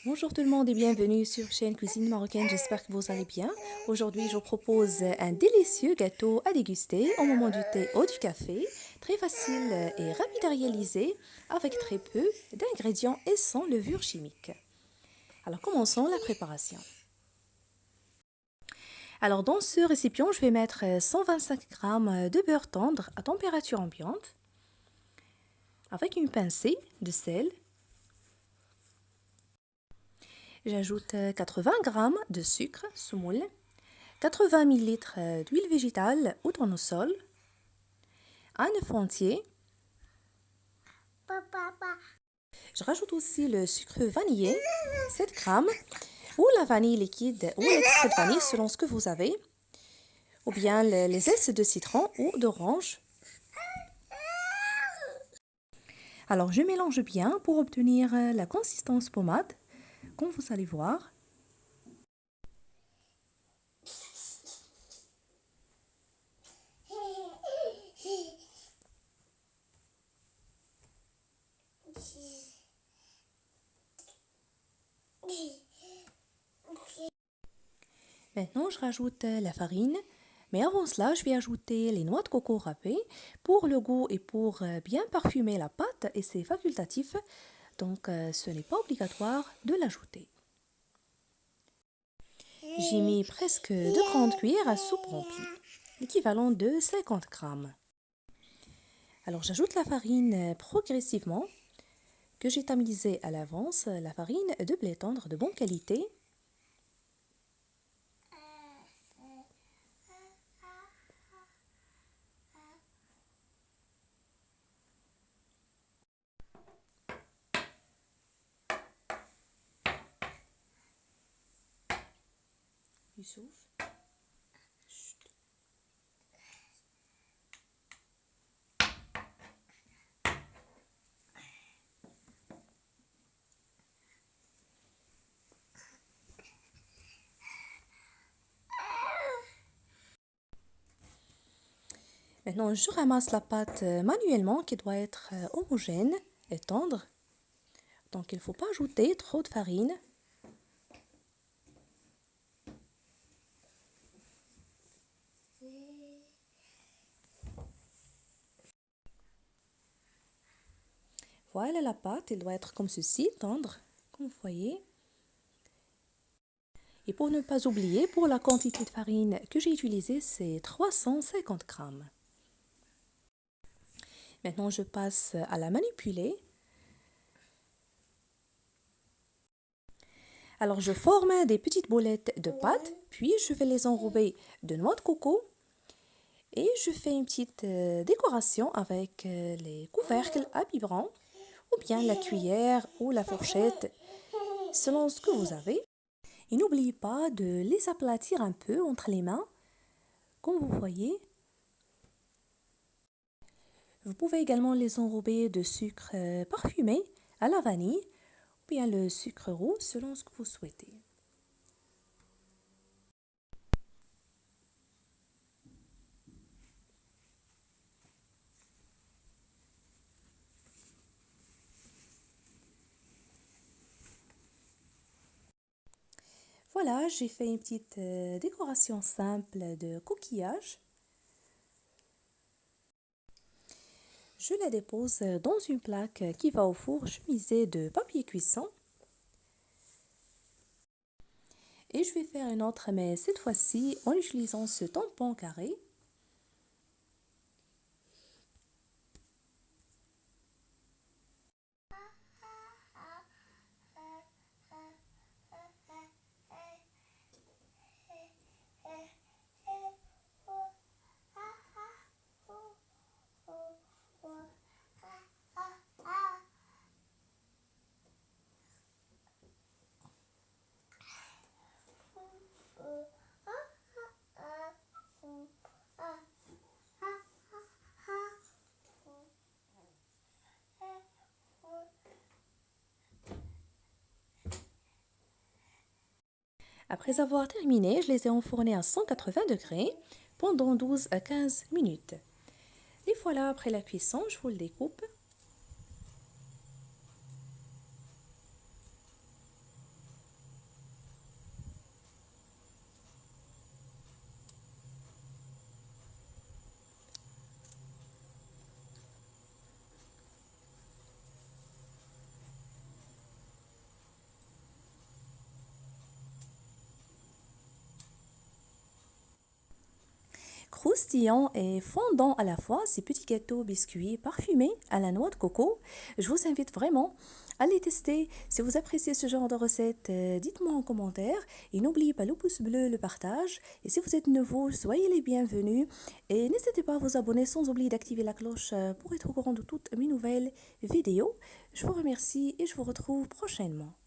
Bonjour tout le monde et bienvenue sur chaîne Cuisine Marocaine, j'espère que vous allez bien. Aujourd'hui, je vous propose un délicieux gâteau à déguster au moment du thé ou du café, très facile et rapide à réaliser, avec très peu d'ingrédients et sans levure chimique. Alors commençons la préparation. Alors dans ce récipient, je vais mettre 125 g de beurre tendre à température ambiante, avec une pincée de sel. J'ajoute 80 g de sucre semoule, 80 ml d'huile végétale ou tournesol, un œuf entier. Je rajoute aussi le sucre vanillé, 7 g, ou la vanille liquide ou l'extrait de vanille selon ce que vous avez, ou bien les zestes de citron ou d'orange. Alors je mélange bien pour obtenir la consistance pommade, comme vous allez voir. Maintenant, je rajoute la farine, mais avant cela, je vais ajouter les noix de coco râpées pour le goût et pour bien parfumer la pâte, et c'est facultatif, donc ce n'est pas obligatoire de l'ajouter. J'ai mis presque 2 grandes cuillères à soupe remplies, l'équivalent de 50 grammes. Alors j'ajoute la farine progressivement, que j'ai tamisée à l'avance, la farine de blé tendre de bonne qualité. Youssouf. Maintenant, je ramasse la pâte manuellement qui doit être homogène et tendre. Donc, il ne faut pas ajouter trop de farine. Voilà la pâte, elle doit être comme ceci, tendre, comme vous voyez. Et pour ne pas oublier, pour la quantité de farine que j'ai utilisée, c'est 350 grammes. Maintenant, je passe à la manipuler. Alors, je forme des petites boulettes de pâte, puis je vais les enrober de noix de coco. Et je fais une petite décoration avec les couvercles à biberon, ou bien la cuillère ou la fourchette, selon ce que vous avez. Et n'oubliez pas de les aplatir un peu entre les mains, comme vous voyez. Vous pouvez également les enrober de sucre parfumé à la vanille, ou bien le sucre roux, selon ce que vous souhaitez. Voilà, j'ai fait une petite décoration simple de coquillage. Je la dépose dans une plaque qui va au four chemisé de papier cuisson. Et je vais faire une autre, mais cette fois-ci en utilisant ce tampon carré. Après avoir terminé, je les ai enfournés à 180 degrés pendant 12 à 15 minutes. Et voilà, après la cuisson, je vous le découpe. croustillants et fondants à la fois, ces petits gâteaux biscuits parfumés à la noix de coco. Je vous invite vraiment à les tester. Si vous appréciez ce genre de recette, dites-moi en commentaire. Et n'oubliez pas le pouce bleu, le partage. Et si vous êtes nouveau, soyez les bienvenus. Et n'hésitez pas à vous abonner sans oublier d'activer la cloche pour être au courant de toutes mes nouvelles vidéos. Je vous remercie et je vous retrouve prochainement.